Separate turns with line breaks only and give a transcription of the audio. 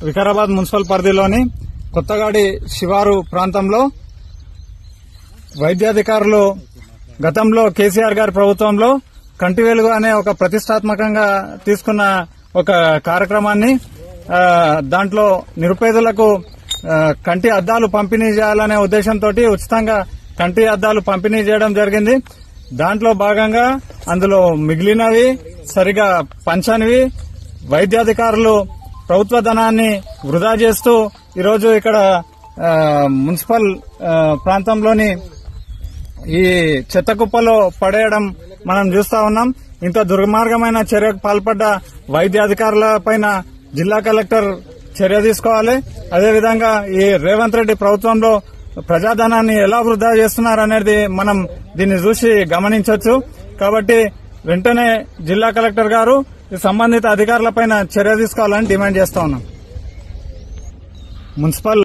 Vikarabad municipal పరిధిలోని కొత్తగాడి శివారు ప్రాంతంలో వైద్యాధికారులు గతంలో కేసీఆర్ గారి ప్రభుత్వంలో కంటి వెలుగు అనే ఒక ప్రతిష్టాత్మకంగా తీసుకున్న ఒక కార్యక్రమాన్ని దాంట్లో నిరుపేదలకు కంటి అద్దాలు పంపిణీ చేయాలనే ఉద్దేశంతో ఉచితంగా కంటి అద్దాలు పంపిణీ చేయడం జరిగింది. దాంట్లో భాగంగా అందులో మిగిలినవి సరిగా పంచనివి వైద్యాధికారులు ప్రభుత్వ ధనాన్ని వృధా చేస్తూ ఈరోజు ఇక్కడ మున్సిపల్ ప్రాంతంలోని ఈ చెత్త కుప్పలో పడేయడం మనం చూస్తా ఉన్నాం. ఇంత దుర్మార్గమైన చర్యకు పాల్పడ్డ వైద్యాధికారుల పైన జిల్లా కలెక్టర్ చర్య తీసుకోవాలి. అదేవిధంగా ఈ రేవంత్ రెడ్డి ప్రభుత్వంలో ప్రజాధనాన్ని ఎలా వృధా చేస్తున్నారనేది మనం దీన్ని చూసి గమనించవచ్చు. కాబట్టి వెంటనే జిల్లా కలెక్టర్ గారు సంబంధిత అధికారులపైన చర్య తీసుకోవాలని డిమాండ్ చేస్తా ఉన్నాం. మున్సిపల్